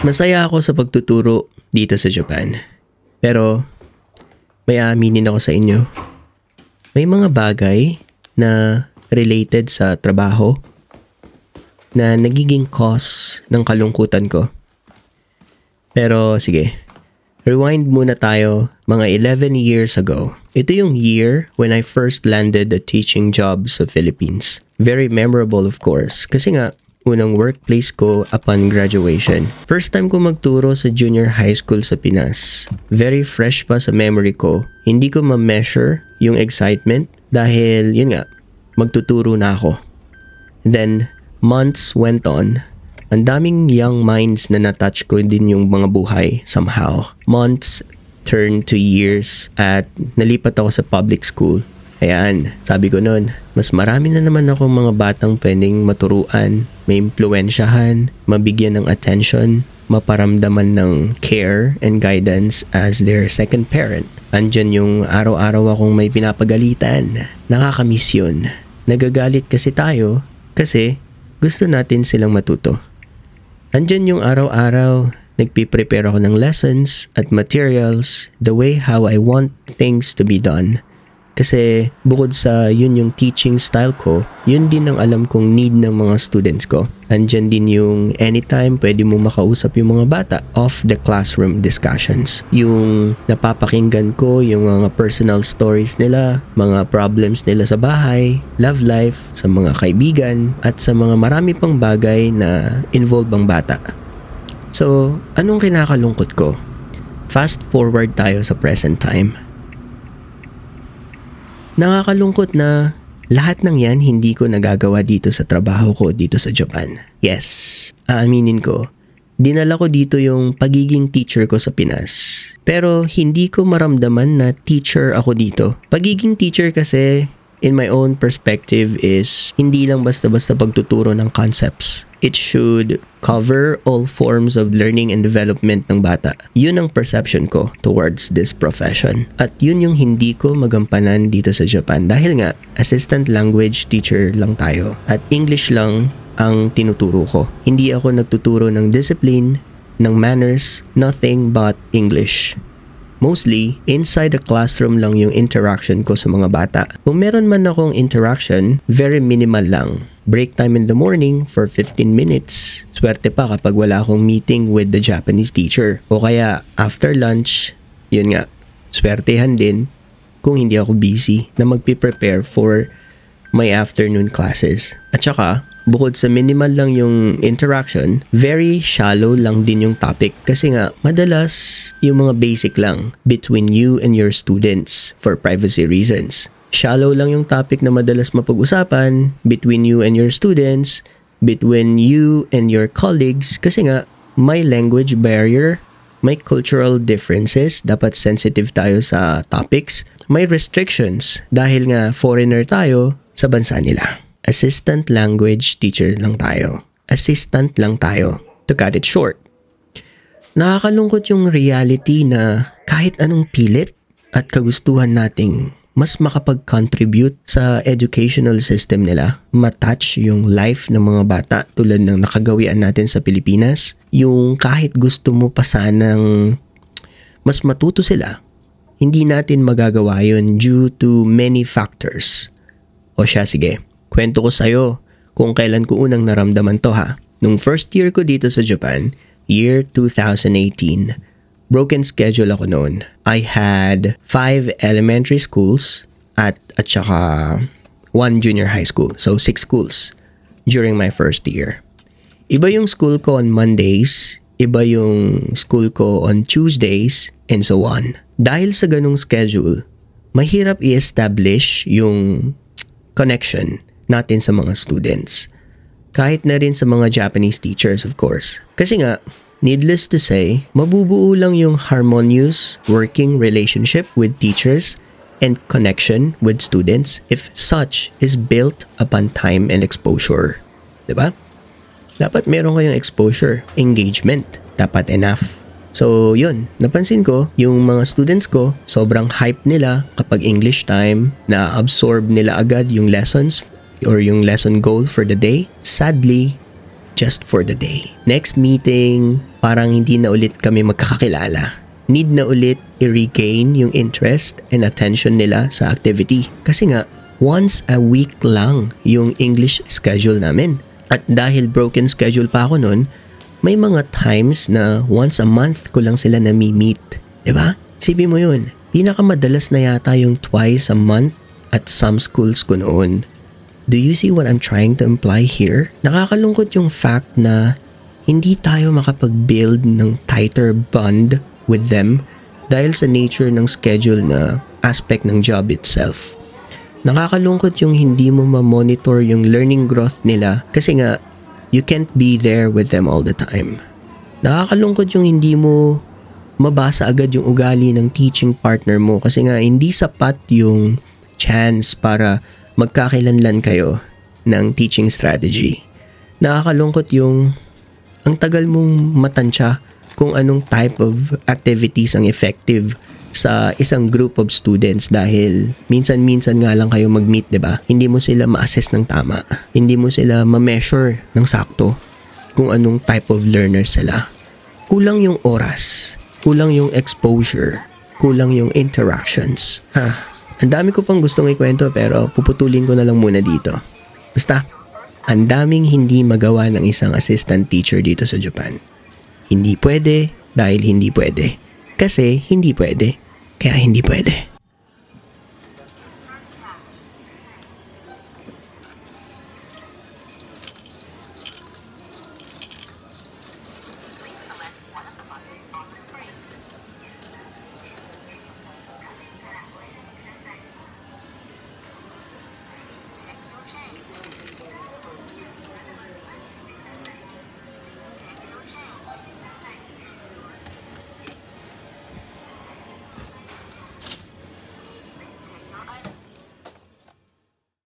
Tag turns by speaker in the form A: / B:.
A: Masaya ako sa pagtuturo dito sa Japan. Pero may aaminin ako sa inyo. May mga bagay na related sa trabaho na nagiging cause ng kalungkutan ko. Pero sige, rewind muna tayo mga 11 years ago. Ito yung year when I first landed a teaching job sa Philippines. Very memorable of course kasi nga unang workplace ko upon graduation. First time ko magturo sa junior high school sa Pinas. Very fresh pa sa memory ko. Hindi ko ma-measure yung excitement dahil yun nga, magtuturo na ako. Then, months went on. Ang daming young minds na natouch ko din yung mga buhay somehow. Months turned to years at nalipat ako sa public school. Ayan, sabi ko noon, mas marami na naman ako mga batang pwedeng maturuan, may impluensyahan, mabigyan ng attention, maparamdaman ng care and guidance as their second parent. Andyan yung araw-araw akong may pinapagalitan. Nakakamiss yun. Nagagalit kasi tayo kasi gusto natin silang matuto. Andyan yung araw-araw, nagpiprepare ako ng lessons at materials the way how I want things to be done. Kasi bukod sa yun yung teaching style ko, yun din ang alam kong need ng mga students ko. Andyan din yung anytime pwede mo makausap yung mga bata off the classroom discussions. Yung napapakinggan ko yung mga personal stories nila, mga problems nila sa bahay, love life, sa mga kaibigan, at sa mga marami pang bagay na involve ang bata. So, anong kinakalungkot ko? Fast forward tayo sa present time. Nakakalungkot na lahat ng yan hindi ko nagagawa dito sa trabaho ko dito sa Japan. Yes, aaminin ko, dinala ko dito yung pagiging teacher ko sa Pinas. Pero hindi ko maramdaman na teacher ako dito. Pagiging teacher kasi, in my own perspective is hindi lang basta-basta pagtuturo ng concepts. It should cover all forms of learning and development ng bata. Yun ang perception ko towards this profession. At yun yung hindi ko magampanan dito sa Japan dahil nga assistant language teacher lang tayo at English lang ang tinuturo ko. Hindi ako nagtuturo ng discipline, ng manners, nothing but English. Mostly, inside the classroom lang yung interaction ko sa mga bata. Kung meron man akong interaction, very minimal lang. Break time in the morning for 15 minutes. Swerte pa kapag wala akong meeting with the Japanese teacher. O kaya, after lunch, yun nga, swertehan din kung hindi ako busy na magpiprepare for my afternoon classes. At saka, bukod sa minimal lang yung interaction, very shallow lang din yung topic kasi nga madalas yung mga basic lang between you and your students for privacy reasons. Shallow lang yung topic na madalas mapag-usapan between you and your students, between you and your colleagues kasi nga may language barrier, may cultural differences, dapat sensitive tayo sa topics, may restrictions dahil nga foreigner tayo sa bansa nila. Assistant language teacher lang tayo. Assistant lang tayo. To cut it short. Nakakalungkot yung reality na kahit anong pilit at kagustuhan nating mas makapag-contribute sa educational system nila, matouch yung life ng mga bata tulad ng nakagawian natin sa Pilipinas, yung kahit gusto mo pa sanang mas matuto sila, hindi natin magagawa yun due to many factors. O siya, sige. Kwento ko sa'yo kung kailan ko unang naramdaman to ha. Nung first year ko dito sa Japan, year 2018, broken schedule ako noon. I had 5 elementary schools at saka 1 junior high school. So 6 schools during my first year. Iba yung school ko on Mondays, iba yung school ko on Tuesdays, and so on. Dahil sa ganung schedule, mahirap i-establish yung connection natin sa mga students. Kahit na rin sa mga Japanese teachers, of course. Kasi nga, needless to say, mabubuo lang yung harmonious working relationship with teachers and connection with students if such is built upon time and exposure. Diba? Dapat meron kayong exposure, engagement. Dapat enough. So, yun. Napansin ko, yung mga students ko, sobrang hype nila kapag English time, na-absorb nila agad yung lessons or yung lesson goal for the day. Sadly, just for the day. Next meeting, parang hindi na ulit kami magkakakilala. Need na ulit i-regain yung interest and attention nila sa activity. Kasi nga, once a week lang yung English schedule namin. At dahil broken schedule pa ako nun, may mga times na once a month ko lang sila nami-meet. Diba? Sabi mo yun, pinakamadalas na yata yung twice a month at some schools ko noon. Do you see what I'm trying to imply here? Nakakalungkot yung fact na hindi tayo makapag-build ng tighter bond with them dahil sa nature ng schedule na aspect ng job itself. Nakakalungkot yung hindi mo ma-monitor yung learning growth nila kasi nga you can't be there with them all the time. Nakakalungkot yung hindi mo mabasa agad yung ugali ng teaching partner mo kasi nga hindi sapat yung chance para magkakilanlan kayo ng teaching strategy. Nakakalungkot yung ang tagal mong matansya kung anong type of activities ang effective sa isang group of students dahil minsan-minsan nga lang kayo mag-meet, 'di ba? Hindi mo sila ma-assess ng tama. Hindi mo sila ma-measure ng sakto kung anong type of learner sila. Kulang yung oras, kulang yung exposure, kulang yung interactions. Ang dami ko pang gustong ikwento pero puputulin ko na lang muna dito. Basta, ang daming hindi magawa ng isang assistant teacher dito sa Japan. Hindi pwede dahil hindi pwede. Kasi hindi pwede, kaya hindi pwede.